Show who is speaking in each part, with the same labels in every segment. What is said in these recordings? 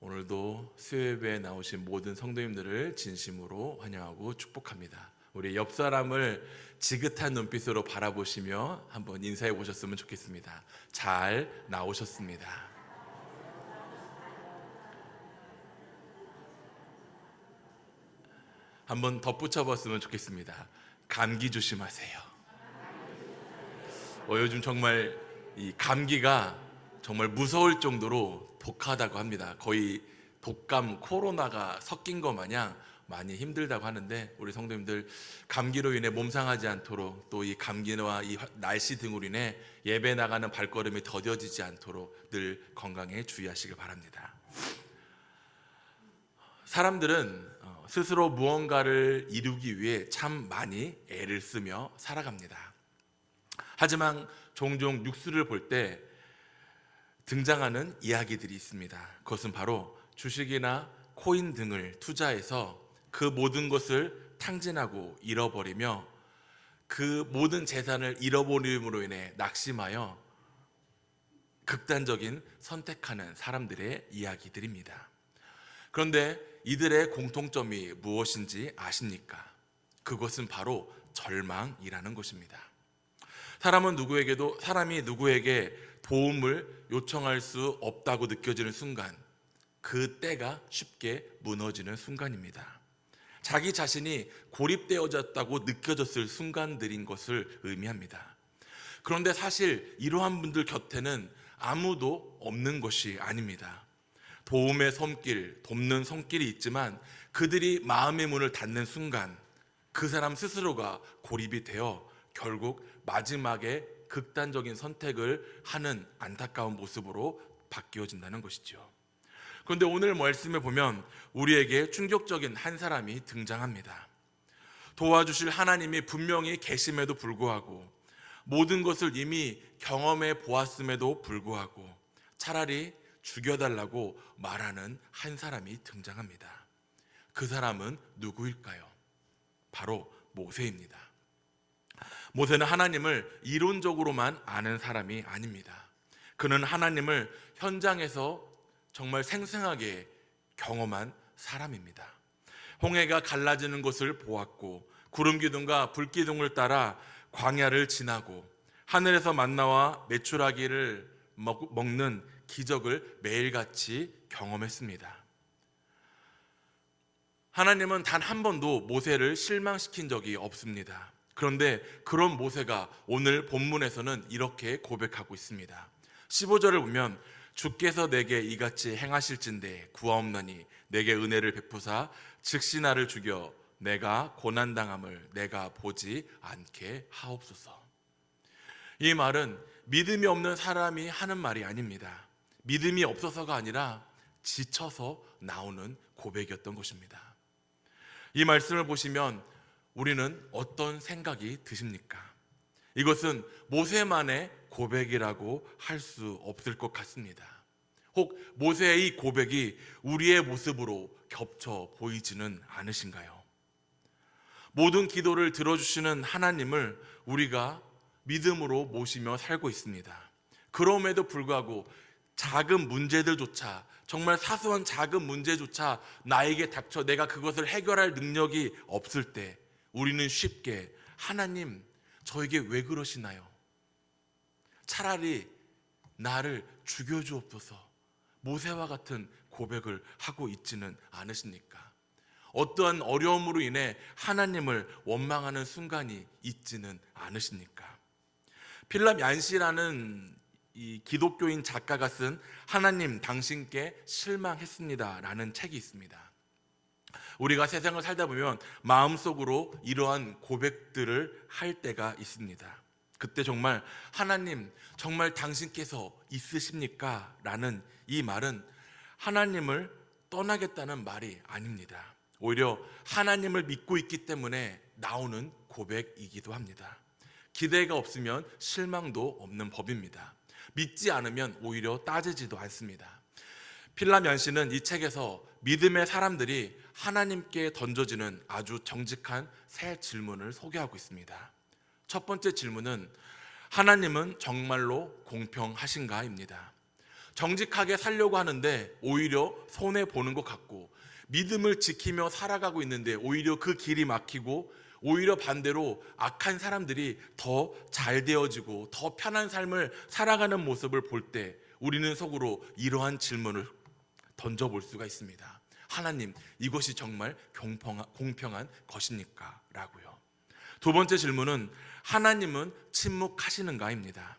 Speaker 1: 오늘도 수요예배에 나오신 모든 성도님들을 진심으로 환영하고 축복합니다. 우리 옆 사람을 지긋한 눈빛으로 바라보시며 한번 인사해 보셨으면 좋겠습니다. 잘 나오셨습니다. 한번 덧붙여 봤으면 좋겠습니다. 감기 조심하세요. 요즘 정말 이 감기가 정말 무서울 정도로 독하다고 합니다. 거의 독감, 코로나가 섞인 것 마냥 많이 힘들다고 하는데, 우리 성도님들 감기로 인해 몸 상하지 않도록, 또 이 감기와 이 날씨 등으로 인해 예배 나가는 발걸음이 더뎌지지 않도록 늘 건강에 주의하시길 바랍니다. 사람들은 스스로 무언가를 이루기 위해 참 많이 애를 쓰며 살아갑니다. 하지만 종종 뉴스를 볼 때 등장하는 이야기들이 있습니다. 그것은 바로 주식이나 코인 등을 투자해서 그 모든 것을 탕진하고 잃어버리며 그 모든 재산을 잃어버림으로 인해 낙심하여 극단적인 선택하는 사람들의 이야기들입니다. 그런데 이들의 공통점이 무엇인지 아십니까? 그것은 바로 절망이라는 것입니다. 사람이 누구에게 도움을 요청할 수 없다고 느껴지는 순간, 그 때가 쉽게 무너지는 순간입니다. 자기 자신이 고립되어졌다고 느껴졌을 순간들인 것을 의미합니다. 그런데 사실 이러한 분들 곁에는 아무도 없는 것이 아닙니다. 도움의 손길, 돕는 손길이 있지만 그들이 마음의 문을 닫는 순간 그 사람 스스로가 고립이 되어 결국 마지막에 극단적인 선택을 하는 안타까운 모습으로 바뀌어진다는 것이죠. 그런데 오늘 말씀에 보면 우리에게 충격적인 한 사람이 등장합니다. 도와주실 하나님이 분명히 계심에도 불구하고, 모든 것을 이미 경험해 보았음에도 불구하고 차라리 죽여달라고 말하는 한 사람이 등장합니다. 그 사람은 누구일까요? 바로 모세입니다. 모세는 하나님을 이론적으로만 아는 사람이 아닙니다. 그는 하나님을 현장에서 정말 생생하게 경험한 사람입니다. 홍해가 갈라지는 것을 보았고, 구름 기둥과 불 기둥을 따라 광야를 지나고, 하늘에서 만나와 메추라기를 먹는 기적을 매일같이 경험했습니다. 하나님은 단 한 번도 모세를 실망시킨 적이 없습니다. 그런데 그런 모세가 오늘 본문에서는 이렇게 고백하고 있습니다. 15절을 보면 주께서 내게 이같이 행하실진대 구하옵나니 내게 은혜를 베푸사 즉시 나를 죽여 내가 고난당함을 내가 보지 않게 하옵소서. 이 말은 믿음이 없는 사람이 하는 말이 아닙니다. 믿음이 없어서가 아니라 지쳐서 나오는 고백이었던 것입니다. 이 말씀을 보시면 우리는 어떤 생각이 드십니까? 이것은 모세만의 고백이라고 할 수 없을 것 같습니다. 혹 모세의 이 고백이 우리의 모습으로 겹쳐 보이지는 않으신가요? 모든 기도를 들어주시는 하나님을 우리가 믿음으로 모시며 살고 있습니다. 그럼에도 불구하고 작은 문제들조차, 정말 사소한 작은 문제조차 나에게 닥쳐 내가 그것을 해결할 능력이 없을 때 우리는 쉽게 하나님, 저에게 왜 그러시나요? 차라리 나를 죽여주옵소서, 모세와 같은 고백을 하고 있지는 않으십니까? 어떠한 어려움으로 인해 하나님을 원망하는 순간이 있지는 않으십니까? 필립 얀시라는 이 기독교인 작가가 쓴 하나님 당신께 실망했습니다 라는 책이 있습니다. 우리가 세상을 살다 보면 마음속으로 이러한 고백들을 할 때가 있습니다. 그때 정말 하나님, 정말 당신께서 있으십니까? 라는 이 말은 하나님을 떠나겠다는 말이 아닙니다. 오히려 하나님을 믿고 있기 때문에 나오는 고백이기도 합니다. 기대가 없으면 실망도 없는 법입니다. 믿지 않으면 오히려 따지지도 않습니다. 필립 얀시는 이 책에서 믿음의 사람들이 하나님께 던져지는 아주 정직한 세 질문을 소개하고 있습니다. 첫 번째 질문은 하나님은 정말로 공평하신가입니다. 정직하게 살려고 하는데 오히려 손해보는 것 같고, 믿음을 지키며 살아가고 있는데 오히려 그 길이 막히고, 오히려 반대로 악한 사람들이 더 잘 되어지고 더 편한 삶을 살아가는 모습을 볼 때 우리는 속으로 이러한 질문을 던져볼 수가 있습니다. 하나님, 이것이 정말 공평한 것입니까? 라고요. 두 번째 질문은 하나님은 침묵하시는가입니다.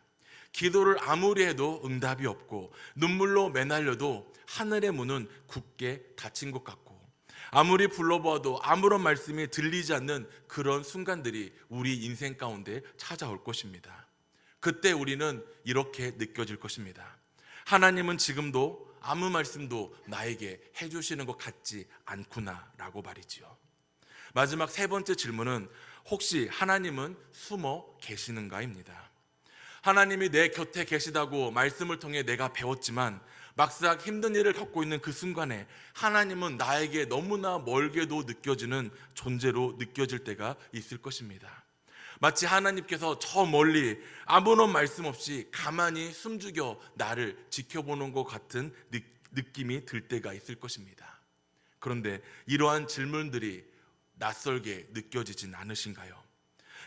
Speaker 1: 기도를 아무리 해도 응답이 없고 눈물로 매날려도 하늘의 문은 굳게 닫힌 것 같고, 아무리 불러보아도 아무런 말씀이 들리지 않는 그런 순간들이 우리 인생 가운데 찾아올 것입니다. 그때 우리는 이렇게 느껴질 것입니다. 하나님은 지금도 아무 말씀도 나에게 해주시는 것 같지 않구나 라고 말이지요. 마지막 세 번째 질문은 혹시 하나님은 숨어 계시는가입니다. 하나님이 내 곁에 계시다고 말씀을 통해 내가 배웠지만 막상 힘든 일을 겪고 있는 그 순간에 하나님은 나에게 너무나 멀게도 느껴지는 존재로 느껴질 때가 있을 것입니다. 마치 하나님께서 저 멀리 아무런 말씀 없이 가만히 숨죽여 나를 지켜보는 것 같은 느낌이 들 때가 있을 것입니다. 그런데 이러한 질문들이 낯설게 느껴지진 않으신가요?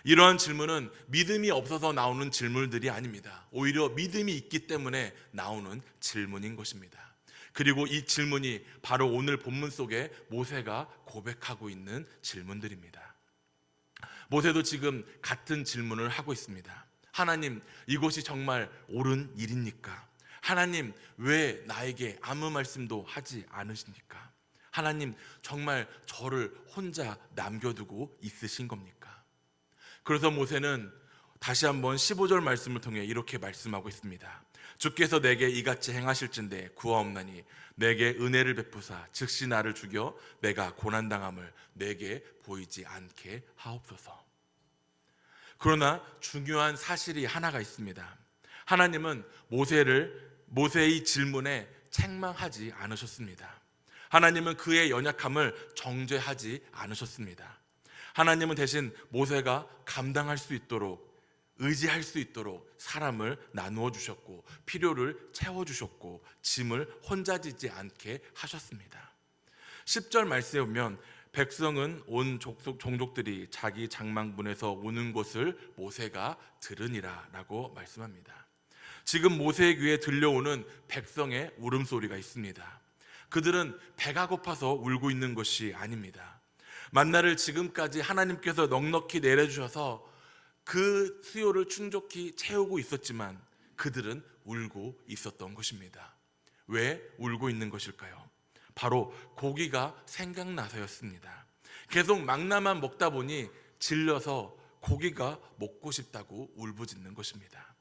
Speaker 1: 이러한 질문은 믿음이 없어서 나오는 질문들이 아닙니다. 오히려 믿음이 있기 때문에 나오는 질문인 것입니다. 그리고 이 질문이 바로 오늘 본문 속에 모세가 고백하고 있는 질문들입니다. 모세도 지금 같은 질문을 하고 있습니다. 하나님, 이것이 정말 옳은 일입니까? 하나님, 왜 나에게 아무 말씀도 하지 않으십니까? 하나님, 정말 저를 혼자 남겨두고 있으신 겁니까? 그래서 모세는 다시 한번 15절 말씀을 통해 이렇게 말씀하고 있습니다. 주께서 내게 이같이 행하실진대 구하옵나니 내게 은혜를 베푸사 즉시 나를 죽여 내가 고난당함을 내게 보이지 않게 하옵소서. 그러나 중요한 사실이 하나가 있습니다. 하나님은 모세의 질문에 책망하지 않으셨습니다. 하나님은 그의 연약함을 정죄하지 않으셨습니다. 하나님은 대신 모세가 감당할 수 있도록, 의지할 수 있도록 사람을 나누어 주셨고 필요를 채워주셨고 짐을 혼자 지지 않게 하셨습니다. 10절 말씀에 보면 백성은 온 종족들이 자기 장막문에서 우는 것을 모세가 들으니라 라고 말씀합니다. 지금 모세의 귀에 들려오는 백성의 울음소리가 있습니다. 그들은 배가 고파서 울고 있는 것이 아닙니다. 만나를 지금까지 하나님께서 넉넉히 내려주셔서 그 수요를 충족히 채우고 있었지만 그들은 울고 있었던 것입니다. 왜 울고 있는 것일까요? 바로 고기가 생각나서였습니다. 계속 망나만 먹다 보니 질려서 고기가 먹고 싶다고 울부짖는 것입니다.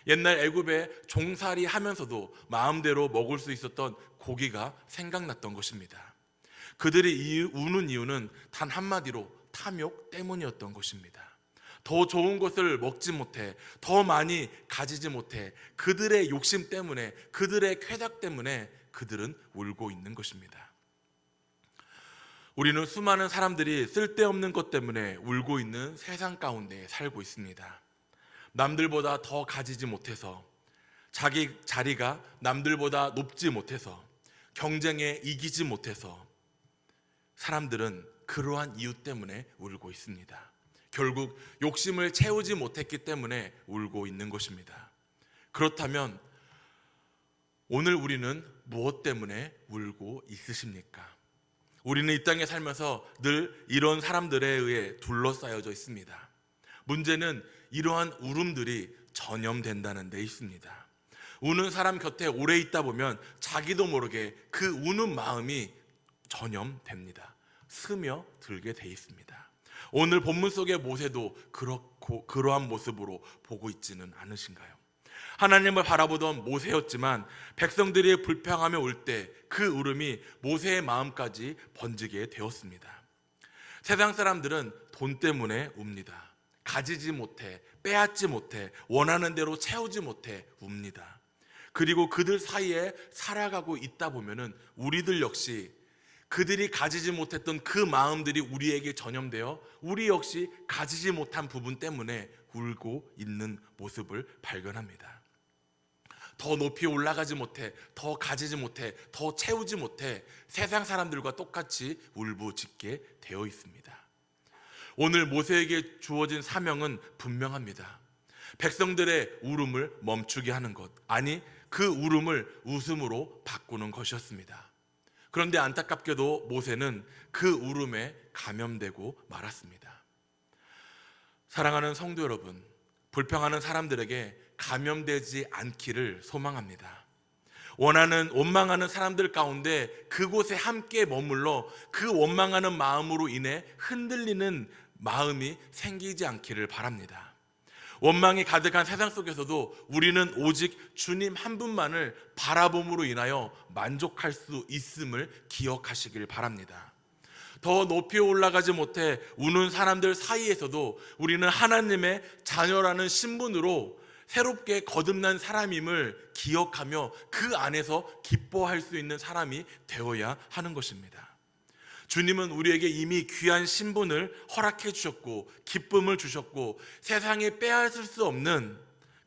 Speaker 1: 옛날 애굽에 종살이 하면서도 마음대로 먹을 수 있었던 고기가 생각났던 것입니다. 그들이 우는 이유는 단 한마디로 탐욕 때문이었던 것입니다. 더 좋은 것을 먹지 못해, 더 많이 가지지 못해 그들의 욕심 때문에, 그들의 쾌락 때문에 그들은 울고 있는 것입니다. 우리는 수많은 사람들이 쓸데없는 것 때문에 울고 있는 세상 가운데 살고 있습니다. 남들보다 더 가지지 못해서, 자기 자리가 남들보다 높지 못해서, 경쟁에 이기지 못해서 사람들은 그러한 이유 때문에 울고 있습니다. 결국 욕심을 채우지 못했기 때문에 울고 있는 것입니다. 그렇다면 오늘 우리는 무엇 때문에 울고 있으십니까? 우리는 이 땅에 살면서 늘 이런 사람들에 의해 둘러싸여져 있습니다. 문제는 이러한 울음들이 전염된다는 데 있습니다. 우는 사람 곁에 오래 있다 보면 자기도 모르게 그 우는 마음이 전염됩니다. 스며들게 돼 있습니다. 오늘 본문 속의 모세도 그러한 모습으로 보고 있지는 않으신가요? 하나님을 바라보던 모세였지만 백성들이 불평하며 울 때 그 울음이 모세의 마음까지 번지게 되었습니다. 세상 사람들은 돈 때문에 웁니다. 가지지 못해, 빼앗지 못해, 원하는 대로 채우지 못해 웁니다. 그리고 그들 사이에 살아가고 있다 보면은 우리들 역시 그들이 가지지 못했던 그 마음들이 우리에게 전염되어 우리 역시 가지지 못한 부분 때문에 울고 있는 모습을 발견합니다. 더 높이 올라가지 못해, 더 가지지 못해, 더 채우지 못해 세상 사람들과 똑같이 울부짖게 되어 있습니다. 오늘 모세에게 주어진 사명은 분명합니다. 백성들의 울음을 멈추게 하는 것, 아니 그 울음을 웃음으로 바꾸는 것이었습니다. 그런데 안타깝게도 모세는 그 울음에 감염되고 말았습니다. 사랑하는 성도 여러분, 불평하는 사람들에게 감염되지 않기를 소망합니다. 원망하는 사람들 가운데 그곳에 함께 머물러 그 원망하는 마음으로 인해 흔들리는 마음이 생기지 않기를 바랍니다. 원망이 가득한 세상 속에서도 우리는 오직 주님 한 분만을 바라봄으로 인하여 만족할 수 있음을 기억하시길 바랍니다. 더 높이 올라가지 못해 우는 사람들 사이에서도 우리는 하나님의 자녀라는 신분으로 새롭게 거듭난 사람임을 기억하며 그 안에서 기뻐할 수 있는 사람이 되어야 하는 것입니다. 주님은 우리에게 이미 귀한 신분을 허락해 주셨고 기쁨을 주셨고 세상에 빼앗을 수 없는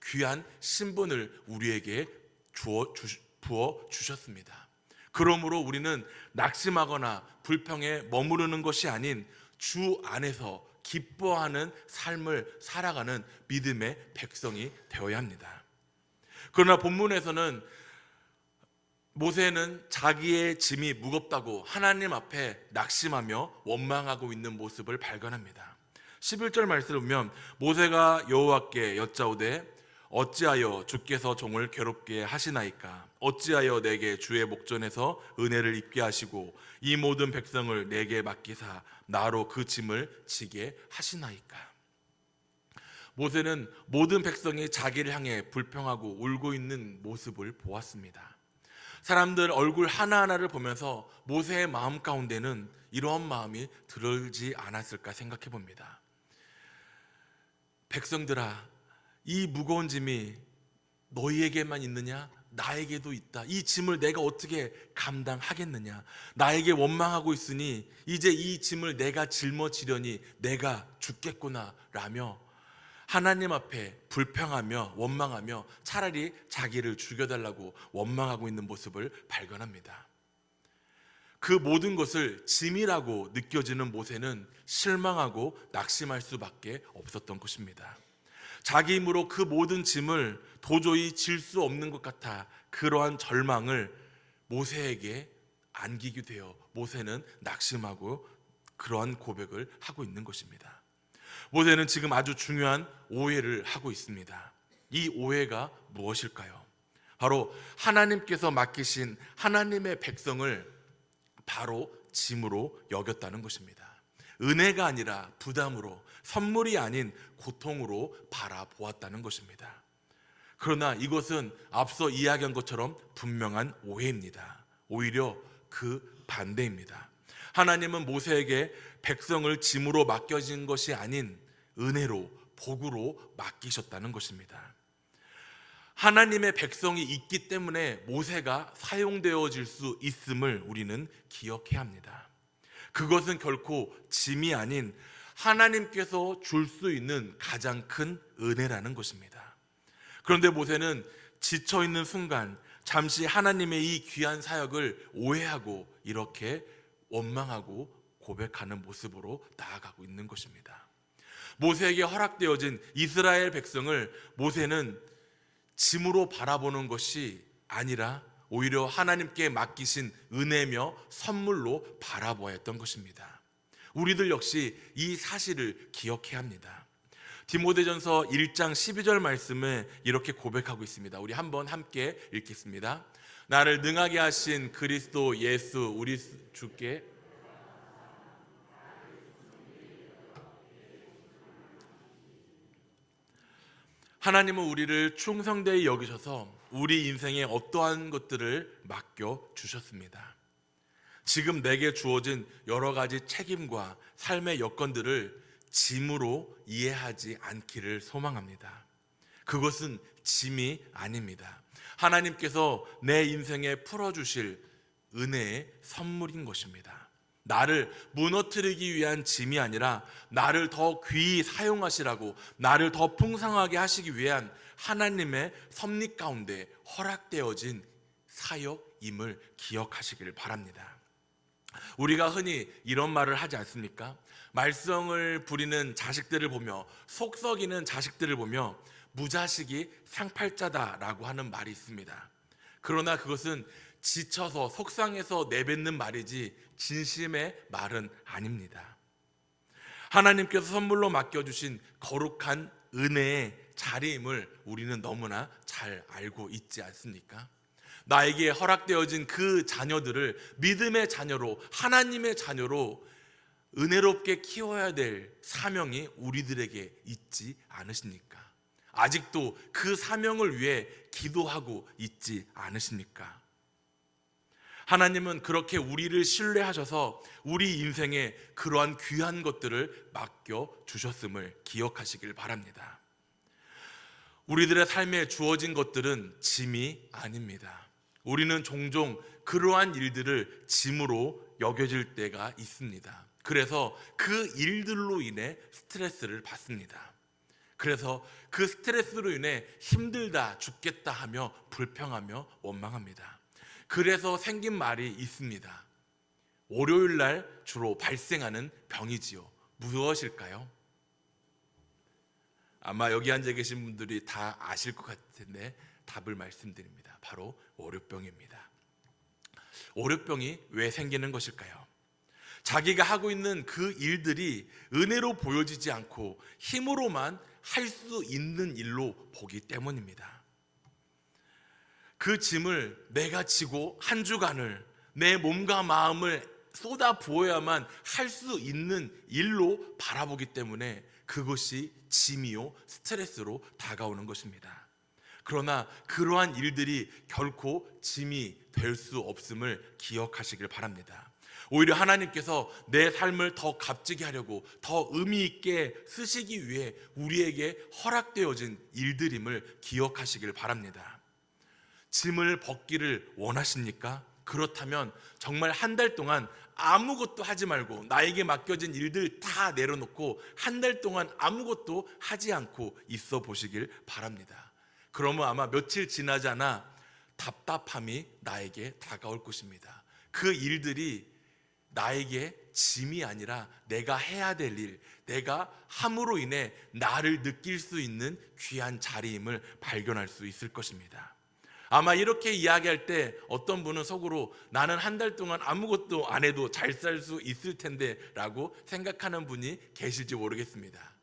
Speaker 1: 귀한 신분을 우리에게 부어 주셨습니다. 그러므로 우리는 낙심하거나 불평에 머무르는 것이 아닌 주 안에서 기뻐하는 삶을 살아가는 믿음의 백성이 되어야 합니다. 그러나 본문에서는 모세는 자기의 짐이 무겁다고 하나님 앞에 낙심하며 원망하고 있는 모습을 발견합니다. 11절 말씀을 보면 모세가 여호와께 여짜오되 어찌하여 주께서 종을 괴롭게 하시나이까? 어찌하여 내게 주의 목전에서 은혜를 입게 하시고 이 모든 백성을 내게 맡기사 나로 그 짐을 지게 하시나이까? 모세는 모든 백성이 자기를 향해 불평하고 울고 있는 모습을 보았습니다. 사람들 얼굴 하나하나를 보면서 모세의 마음 가운데는 이러한 마음이 들지 않았을까 생각해 봅니다. 백성들아, 이 무거운 짐이 너희에게만 있느냐? 나에게도 있다. 이 짐을 내가 어떻게 감당하겠느냐? 나에게 원망하고 있으니 이제 이 짐을 내가 짊어지려니 내가 죽겠구나 라며 하나님 앞에 불평하며 원망하며 차라리 자기를 죽여달라고 원망하고 있는 모습을 발견합니다. 그 모든 것을 짐이라고 느껴지는 모세는 실망하고 낙심할 수밖에 없었던 것입니다. 자기 힘으로 그 모든 짐을 도저히 질 수 없는 것 같아 그러한 절망을 모세에게 안기게 되어 모세는 낙심하고 그러한 고백을 하고 있는 것입니다. 모세는 지금 아주 중요한 오해를 하고 있습니다. 이 오해가 무엇일까요? 바로 하나님께서 맡기신 하나님의 백성을 바로 짐으로 여겼다는 것입니다. 은혜가 아니라 부담으로, 선물이 아닌 고통으로 바라보았다는 것입니다. 그러나 이것은 앞서 이야기한 것처럼 분명한 오해입니다. 오히려 그 반대입니다. 하나님은 모세에게 백성을 짐으로 맡겨진 것이 아닌 은혜로, 복으로 맡기셨다는 것입니다. 하나님의 백성이 있기 때문에 모세가 사용되어질 수 있음을 우리는 기억해야 합니다. 그것은 결코 짐이 아닌 하나님께서 줄 수 있는 가장 큰 은혜라는 것입니다. 그런데 모세는 지쳐있는 순간 잠시 하나님의 이 귀한 사역을 오해하고 이렇게 원망하고 고백하는 모습으로 나아가고 있는 것입니다. 모세에게 허락되어진 이스라엘 백성을 모세는 짐으로 바라보는 것이 아니라 오히려 하나님께 맡기신 은혜며 선물로 바라보아야 했던 것입니다. 우리들 역시 이 사실을 기억해야 합니다. 디모데전서 1장 12절 말씀에 이렇게 고백하고 있습니다. 우리 한번 함께 읽겠습니다. 나를 능하게 하신 그리스도 예수 우리 주께 하나님은 우리를 충성되이 여기셔서 우리 인생의 어떠한 것들을 맡겨 주셨습니다. 지금 내게 주어진 여러 가지 책임과 삶의 여건들을 짐으로 이해하지 않기를 소망합니다. 그것은 짐이 아닙니다. 하나님께서 내 인생에 풀어주실 은혜의 선물인 것입니다. 나를 무너뜨리기 위한 짐이 아니라 나를 더 귀히 사용하시라고, 나를 더 풍성하게 하시기 위한 하나님의 섭리 가운데 허락되어진 사역임을 기억하시길 바랍니다. 우리가 흔히 이런 말을 하지 않습니까? 말썽을 부리는 자식들을 보며, 속 썩이는 자식들을 보며 무자식이 상팔자다라고 하는 말이 있습니다. 그러나 그것은 지쳐서 속상해서 내뱉는 말이지 진심의 말은 아닙니다. 하나님께서 선물로 맡겨주신 거룩한 은혜의 자리임을 우리는 너무나 잘 알고 있지 않습니까? 나에게 허락되어진 그 자녀들을 믿음의 자녀로, 하나님의 자녀로 은혜롭게 키워야 될 사명이 우리들에게 있지 않으십니까? 아직도 그 사명을 위해 기도하고 있지 않으십니까? 하나님은 그렇게 우리를 신뢰하셔서 우리 인생에 그러한 귀한 것들을 맡겨주셨음을 기억하시길 바랍니다. 우리들의 삶에 주어진 것들은 짐이 아닙니다. 우리는 종종 그러한 일들을 짐으로 여겨질 때가 있습니다. 그래서 그 일들로 인해 스트레스를 받습니다. 그래서 그 스트레스로 인해 힘들다, 죽겠다 하며 불평하며 원망합니다. 그래서 생긴 말이 있습니다. 월요일 날 주로 발생하는 병이지요. 무엇일까요? 아마 여기 앉아 계신 분들이 다 아실 것 같은데 답을 말씀드립니다. 바로 월요병입니다. 월요병이 왜 생기는 것일까요? 자기가 하고 있는 그 일들이 은혜로 보여지지 않고 힘으로만 할 수 있는 일로 보기 때문입니다. 그 짐을 내가 지고 한 주간을 내 몸과 마음을 쏟아 부어야만 할 수 있는 일로 바라보기 때문에 그것이 짐이요 스트레스로 다가오는 것입니다. 그러나 그러한 일들이 결코 짐이 될 수 없음을 기억하시길 바랍니다. 오히려 하나님께서 내 삶을 더 값지게 하려고, 더 의미 있게 쓰시기 위해 우리에게 허락되어진 일들임을 기억하시길 바랍니다. 짐을 벗기를 원하십니까? 그렇다면 정말 한 달 동안 아무것도 하지 말고 나에게 맡겨진 일들 다 내려놓고 한 달 동안 아무것도 하지 않고 있어 보시길 바랍니다. 그러면 아마 며칠 지나지 않아 답답함이 나에게 다가올 것입니다. 그 일들이 나에게 짐이 아니라 내가 해야 될 일, 내가 함으로 인해 나를 느낄 수 있는 귀한 자리임을 발견할 수 있을 것입니다. 아마 이렇게 이야기할 때 어떤 분은 속으로 나는 한 달 동안 아무것도 안 해도 잘 살 수 있을 텐데 라고 생각하는 분이 계실지 모르겠습니다.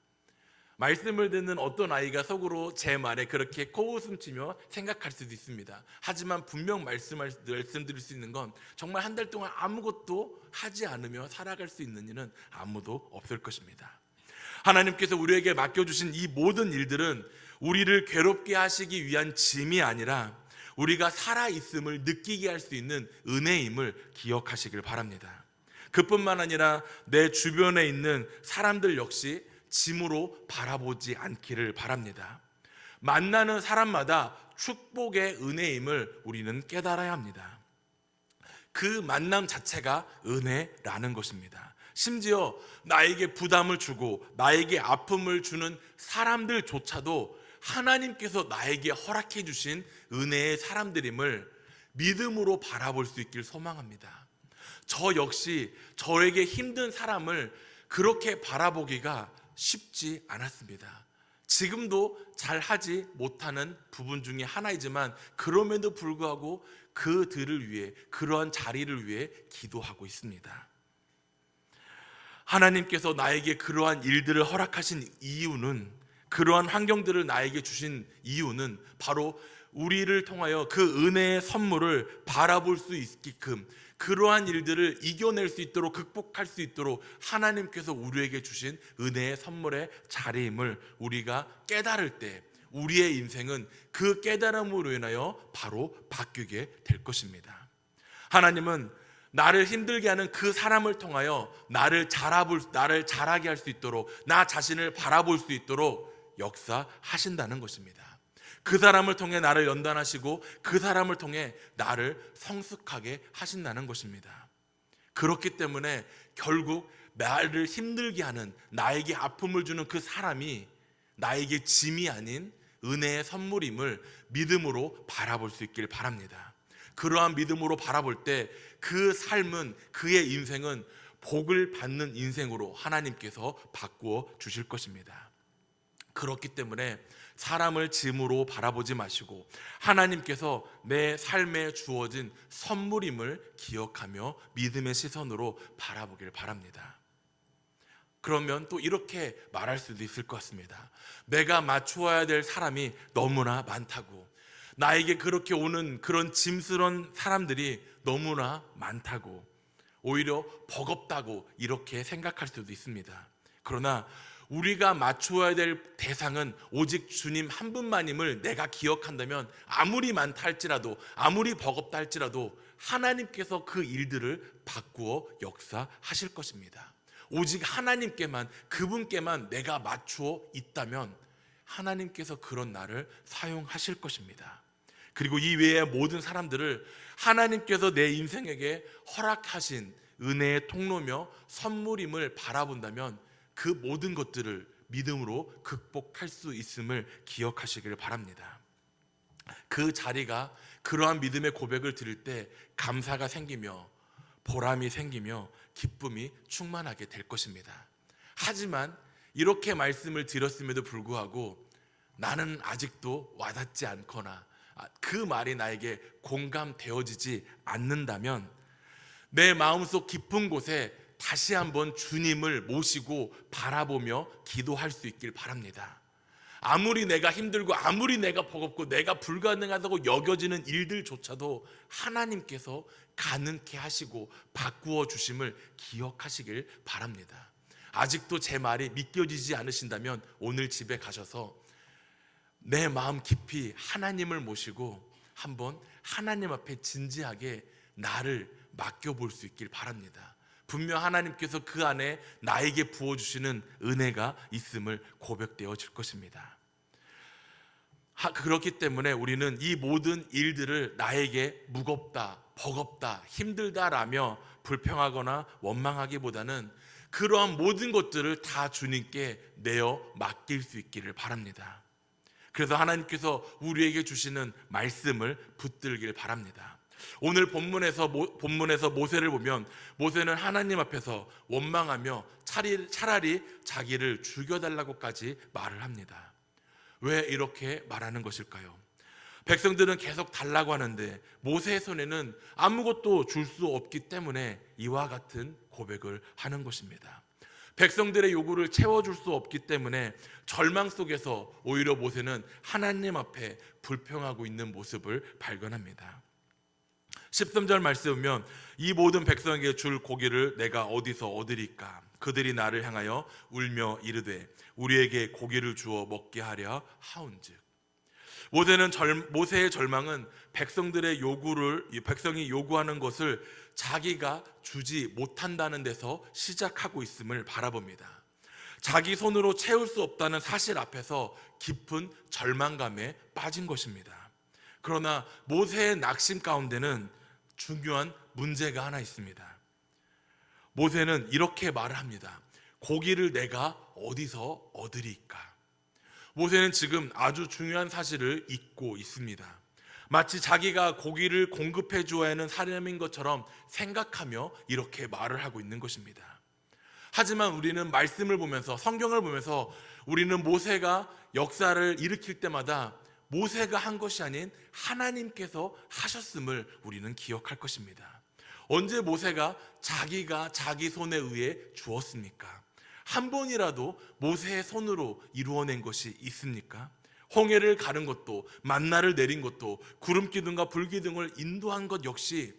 Speaker 1: 말씀을 듣는 어떤 아이가 속으로 제 말에 그렇게 코웃음 치며 생각할 수도 있습니다. 하지만 분명 말씀드릴 수 있는 건 정말 한 달 동안 아무것도 하지 않으며 살아갈 수 있는 일은 아무도 없을 것입니다. 하나님께서 우리에게 맡겨주신 이 모든 일들은 우리를 괴롭게 하시기 위한 짐이 아니라 우리가 살아있음을 느끼게 할 수 있는 은혜임을 기억하시길 바랍니다. 그뿐만 아니라 내 주변에 있는 사람들 역시 짐으로 바라보지 않기를 바랍니다. 만나는 사람마다 축복의 은혜임을 우리는 깨달아야 합니다. 그 만남 자체가 은혜라는 것입니다. 심지어 나에게 부담을 주고 나에게 아픔을 주는 사람들조차도 하나님께서 나에게 허락해 주신 은혜의 사람들임을 믿음으로 바라볼 수 있길 소망합니다. 저 역시 저에게 힘든 사람을 그렇게 바라보기가 쉽지 않았습니다. 지금도 잘 하지 못하는 부분 중에 하나이지만 그럼에도 불구하고 그들을 위해, 그러한 자리를 위해 기도하고 있습니다. 하나님께서 나에게 그러한 일들을 허락하신 이유는, 그러한 환경들을 나에게 주신 이유는 바로 우리를 통하여 그 은혜의 선물을 바라볼 수 있게끔, 그러한 일들을 이겨낼 수 있도록, 극복할 수 있도록 하나님께서 우리에게 주신 은혜의 선물의 자리임을 우리가 깨달을 때 우리의 인생은 그 깨달음으로 인하여 바로 바뀌게 될 것입니다. 하나님은 나를 힘들게 하는 그 사람을 통하여 나를 잘하게 할 수 있도록, 나 자신을 바라볼 수 있도록 역사하신다는 것입니다. 그 사람을 통해 나를 연단하시고 그 사람을 통해 나를 성숙하게 하신다는 것입니다. 그렇기 때문에 결국 나를 힘들게 하는, 나에게 아픔을 주는 그 사람이 나에게 짐이 아닌 은혜의 선물임을 믿음으로 바라볼 수 있길 바랍니다. 그러한 믿음으로 바라볼 때 그 삶은, 그의 인생은 복을 받는 인생으로 하나님께서 바꾸어 주실 것입니다. 그렇기 때문에 사람을 짐으로 바라보지 마시고 하나님께서 내 삶에 주어진 선물임을 기억하며 믿음의 시선으로 바라보길 바랍니다. 그러면 또 이렇게 말할 수도 있을 것 같습니다. 내가 맞추어야 될 사람이 너무나 많다고, 나에게 그렇게 오는 그런 짐스러운 사람들이 너무나 많다고, 오히려 버겁다고 이렇게 생각할 수도 있습니다. 그러나 우리가 맞추어야 될 대상은 오직 주님 한 분만임을 내가 기억한다면 아무리 많다 할지라도, 아무리 버겁다 할지라도 하나님께서 그 일들을 바꾸어 역사하실 것입니다. 오직 하나님께만, 그분께만 내가 맞추어 있다면 하나님께서 그런 나를 사용하실 것입니다. 그리고 이 외의 모든 사람들을 하나님께서 내 인생에게 허락하신 은혜의 통로며 선물임을 바라본다면 그 모든 것들을 믿음으로 극복할 수 있음을 기억하시길 바랍니다. 그 자리가 그러한 믿음의 고백을 들을 때 감사가 생기며 보람이 생기며 기쁨이 충만하게 될 것입니다. 하지만 이렇게 말씀을 드렸음에도 불구하고 나는 아직도 와닿지 않거나 그 말이 나에게 공감되어지지 않는다면 내 마음속 깊은 곳에 다시 한번 주님을 모시고 바라보며 기도할 수 있길 바랍니다. 아무리 내가 힘들고 아무리 내가 버겁고 내가 불가능하다고 여겨지는 일들조차도 하나님께서 가능케 하시고 바꾸어 주심을 기억하시길 바랍니다. 아직도 제 말이 믿겨지지 않으신다면 오늘 집에 가셔서 내 마음 깊이 하나님을 모시고 한번 하나님 앞에 진지하게 나를 맡겨볼 수 있길 바랍니다. 분명 하나님께서 그 안에 나에게 부어주시는 은혜가 있음을 고백되어질 것입니다. 그렇기 때문에 우리는 이 모든 일들을 나에게 무겁다, 버겁다, 힘들다라며 불평하거나 원망하기보다는 그러한 모든 것들을 다 주님께 내어 맡길 수 있기를 바랍니다. 그래서 하나님께서 우리에게 주시는 말씀을 붙들길 바랍니다. 오늘 본문에서 모세를 보면 모세는 하나님 앞에서 원망하며 차라리 자기를 죽여달라고까지 말을 합니다. 왜 이렇게 말하는 것일까요? 백성들은 계속 달라고 하는데 모세의 손에는 아무것도 줄 수 없기 때문에 이와 같은 고백을 하는 것입니다. 백성들의 요구를 채워줄 수 없기 때문에 절망 속에서 오히려 모세는 하나님 앞에 불평하고 있는 모습을 발견합니다. 13절 말씀 보면 이 모든 백성에게 줄 고기를 내가 어디서 얻으리까? 그들이 나를 향하여 울며 이르되 우리에게 고기를 주어 먹게 하려 하온즉. 모세의 절망은 백성들의 백성이 요구하는 것을 자기가 주지 못한다는 데서 시작하고 있음을 바라봅니다. 자기 손으로 채울 수 없다는 사실 앞에서 깊은 절망감에 빠진 것입니다. 그러나 모세의 낙심 가운데는 중요한 문제가 하나 있습니다. 모세는 이렇게 말을 합니다. 고기를 내가 어디서 얻으리까? 모세는 지금 아주 중요한 사실을 잊고 있습니다. 마치 자기가 고기를 공급해 주어야 하는 사람인 것처럼 생각하며 이렇게 말을 하고 있는 것입니다. 하지만 우리는 말씀을 보면서, 성경을 보면서 우리는 모세가 역사를 일으킬 때마다 모세가 한 것이 아닌 하나님께서 하셨음을 우리는 기억할 것입니다. 언제 모세가 자기가 자기 손에 의해 주었습니까? 한 번이라도 모세의 손으로 이루어낸 것이 있습니까? 홍해를 가른 것도, 만나를 내린 것도, 구름 기둥과 불 기둥을 인도한 것 역시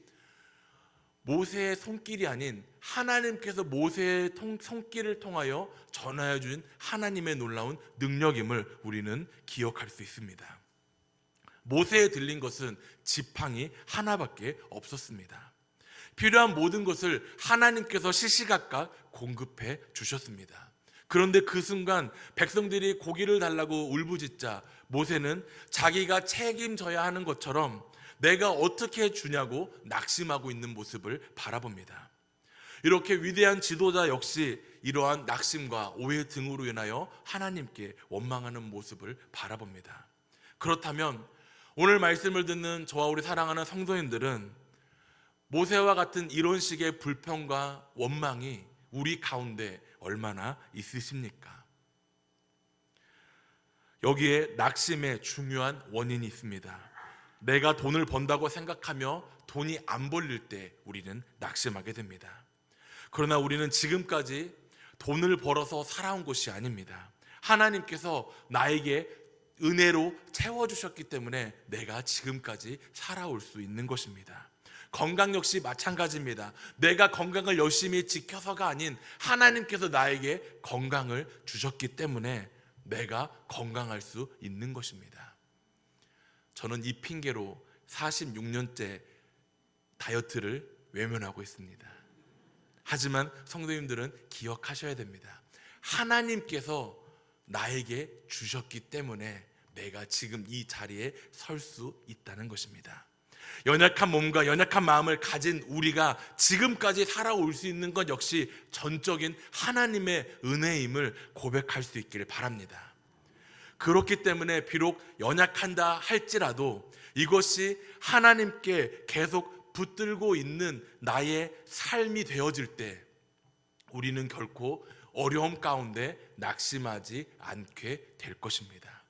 Speaker 1: 모세의 손길이 아닌 하나님께서 모세의 손길을 통하여 전하여 준 하나님의 놀라운 능력임을 우리는 기억할 수 있습니다. 모세에 들린 것은 지팡이 하나밖에 없었습니다. 필요한 모든 것을 하나님께서 시시각각 공급해 주셨습니다. 그런데 그 순간 백성들이 고기를 달라고 울부짖자 모세는 자기가 책임져야 하는 것처럼 내가 어떻게 주냐고 낙심하고 있는 모습을 바라봅니다. 이렇게 위대한 지도자 역시 이러한 낙심과 오해 등으로 인하여 하나님께 원망하는 모습을 바라봅니다. 그렇다면 오늘 말씀을 듣는 저와 우리 사랑하는 성도님들은 모세와 같은 이런 식의 불평과 원망이 우리 가운데 얼마나 있으십니까? 여기에 낙심의 중요한 원인이 있습니다. 내가 돈을 번다고 생각하며 돈이 안 벌릴 때 우리는 낙심하게 됩니다. 그러나 우리는 지금까지 돈을 벌어서 살아온 것이 아닙니다. 하나님께서 나에게 은혜로 채워주셨기 때문에 내가 지금까지 살아올 수 있는 것입니다. 건강 역시 마찬가지입니다. 내가 건강을 열심히 지켜서가 아닌 하나님께서 나에게 건강을 주셨기 때문에 내가 건강할 수 있는 것입니다. 저는 이 핑계로 46년째 다이어트를 외면하고 있습니다. 하지만 성도님들은 기억하셔야 됩니다. 하나님께서 나에게 주셨기 때문에 내가 지금 이 자리에 설 수 있다는 것입니다. 연약한 몸과 연약한 마음을 가진 우리가 지금까지 살아올 수 있는 것 역시 전적인 하나님의 은혜임을 고백할 수 있기를 바랍니다. 그렇기 때문에 비록 연약한다 할지라도 이것이 하나님께 계속 붙들고 있는 나의 삶이 되어질 때 우리는 결코 어려움 가운데 낙심하지 않게 될 것입니다.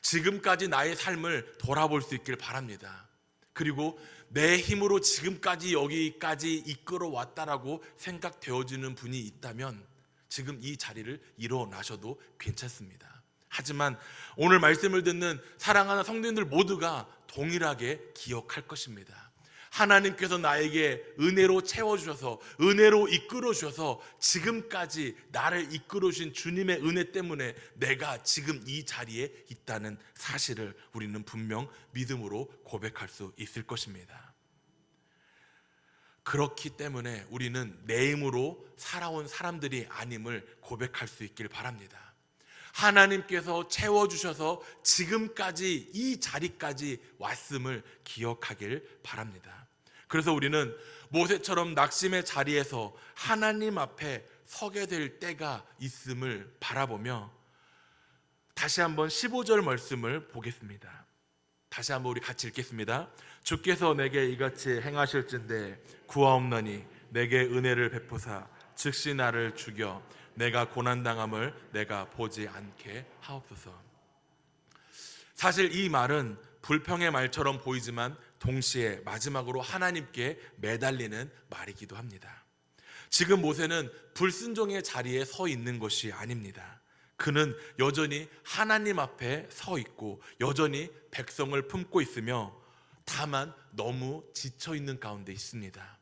Speaker 1: 지금까지 나의 삶을 돌아볼 수 있길 바랍니다. 그리고 내 힘으로 지금까지 여기까지 이끌어 왔다라고 생각되어지는 분이 있다면 지금 이 자리를 일어나셔도 괜찮습니다. 하지만 오늘 말씀을 듣는 사랑하는 성도님들 모두가 동일하게 기억할 것입니다. 하나님께서 나에게 은혜로 채워주셔서 은혜로 이끌어주셔서 지금까지 나를 이끌어주신 주님의 은혜 때문에 내가 지금 이 자리에 있다는 사실을 우리는 분명 믿음으로 고백할 수 있을 것입니다. 그렇기 때문에 우리는 내 힘으로 살아온 사람들이 아님을 고백할 수 있길 바랍니다. 하나님께서 채워주셔서 지금까지 이 자리까지 왔음을 기억하길 바랍니다. 그래서 우리는 모세처럼 낙심의 자리에서 하나님 앞에 서게 될 때가 있음을 바라보며 다시 한번 15절 말씀을 보겠습니다. 다시 한번 우리 같이 읽겠습니다. 주께서 내게 이같이 행하실진대 구하옵나니 내게 은혜를 베푸사 즉시 나를 죽여 내가 고난당함을 내가 보지 않게 하옵소서. 사실 이 말은 불평의 말처럼 보이지만 동시에 마지막으로 하나님께 매달리는 말이기도 합니다. 지금 모세는 불순종의 자리에 서 있는 것이 아닙니다. 그는 여전히 하나님 앞에 서 있고 여전히 백성을 품고 있으며 다만 너무 지쳐 있는 가운데 있습니다.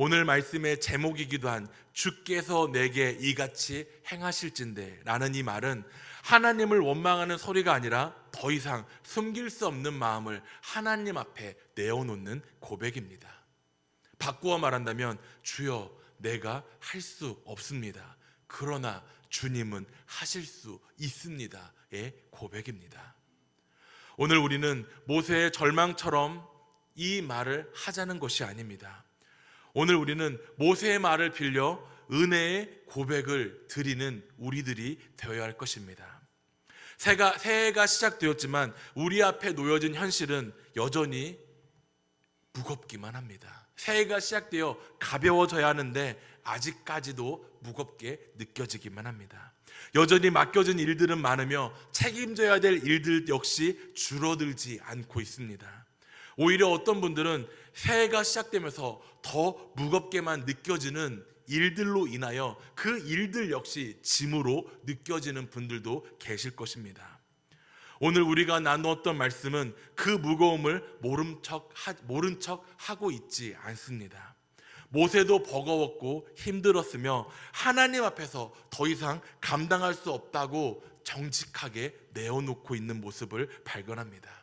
Speaker 1: 오늘 말씀의 제목이기도 한 주께서 내게 이같이 행하실진대 라는 이 말은 하나님을 원망하는 소리가 아니라 더 이상 숨길 수 없는 마음을 하나님 앞에 내어놓는 고백입니다. 바꾸어 말한다면 주여 내가 할 수 없습니다. 그러나 주님은 하실 수 있습니다의 고백입니다. 오늘 우리는 모세의 절망처럼 이 말을 하자는 것이 아닙니다. 오늘 우리는 모세의 말을 빌려 은혜의 고백을 드리는 우리들이 되어야 할 것입니다. 새해가 시작되었지만 우리 앞에 놓여진 현실은 여전히 무겁기만 합니다. 새해가 시작되어 가벼워져야 하는데 아직까지도 무겁게 느껴지기만 합니다. 여전히 맡겨진 일들은 많으며 책임져야 될 일들 역시 줄어들지 않고 있습니다. 오히려 어떤 분들은 새해가 시작되면서 더 무겁게만 느껴지는 일들로 인하여 그 일들 역시 짐으로 느껴지는 분들도 계실 것입니다. 오늘 우리가 나누었던 말씀은 그 무거움을 모른 척 하고 있지 않습니다. 모세도 버거웠고 힘들었으며 하나님 앞에서 더 이상 감당할 수 없다고 정직하게 내어놓고 있는 모습을 발견합니다.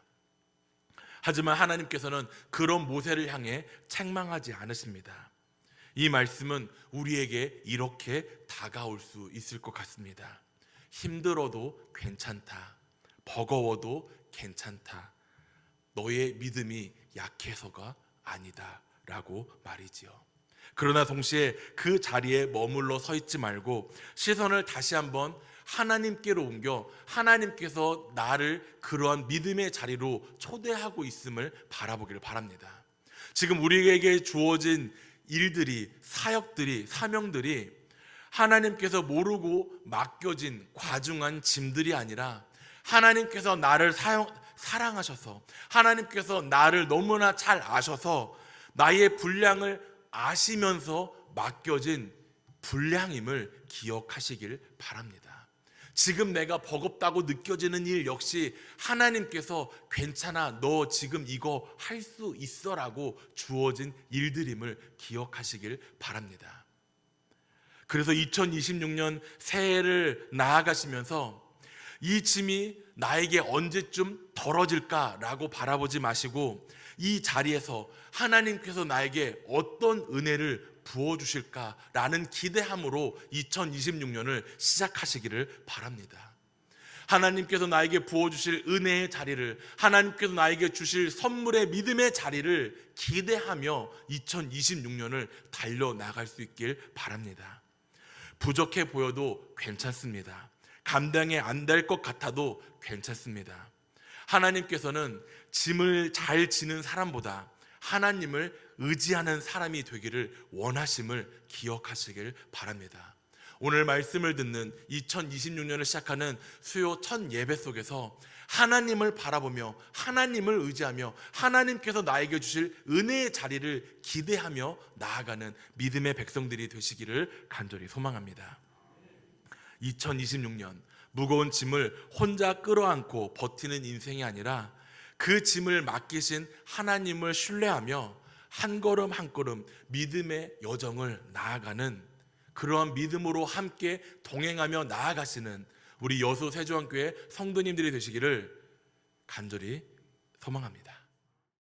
Speaker 1: 하지만 하나님께서는 그런 모세를 향해 책망하지 않으십니다. 이 말씀은 우리에게 이렇게 다가올 수 있을 것 같습니다. 힘들어도 괜찮다. 버거워도 괜찮다. 너의 믿음이 약해서가 아니다 라고 말이지요. 그러나 동시에 그 자리에 머물러 서 있지 말고 시선을 다시 한번 하나님께로 옮겨 하나님께서 나를 그러한 믿음의 자리로 초대하고 있음을 바라보기를 바랍니다. 지금 우리에게 주어진 일들이, 사역들이, 사명들이 하나님께서 모르고 맡겨진 과중한 짐들이 아니라 하나님께서 나를 사랑하셔서, 하나님께서 나를 너무나 잘 아셔서 나의 분량을 아시면서 맡겨진 분량임을 기억하시길 바랍니다. 지금 내가 버겁다고 느껴지는 일 역시 하나님께서 괜찮아, 너 지금 이거 할 수 있어 라고 주어진 일들임을 기억하시길 바랍니다. 그래서 2026년 새해를 나아가시면서 이 짐이 나에게 언제쯤 덜어질까 라고 바라보지 마시고 이 자리에서 하나님께서 나에게 어떤 은혜를 부어주실까라는 기대함으로 2026년을 시작하시기를 바랍니다. 하나님께서 나에게 부어주실 은혜의 자리를, 하나님께서 나에게 주실 선물의 믿음의 자리를 기대하며 2026년을 달려나갈 수 있길 바랍니다. 부족해 보여도 괜찮습니다. 감당이 안 될 것 같아도 괜찮습니다. 하나님께서는 짐을 잘 지는 사람보다 하나님을 의지하는 사람이 되기를 원하심을 기억하시길 바랍니다. 오늘 말씀을 듣는 2026년을 시작하는 수요 첫 예배 속에서 하나님을 바라보며 하나님을 의지하며 하나님께서 나에게 주실 은혜의 자리를 기대하며 나아가는 믿음의 백성들이 되시기를 간절히 소망합니다. 2026년 무거운 짐을 혼자 끌어안고 버티는 인생이 아니라 그 짐을 맡기신 하나님을 신뢰하며 한 걸음 한 걸음 믿음의 여정을 나아가는 그러한 믿음으로 함께 동행하며 나아가시는 우리 여수 세주안교회 성도님들이 되시기를 간절히 소망합니다.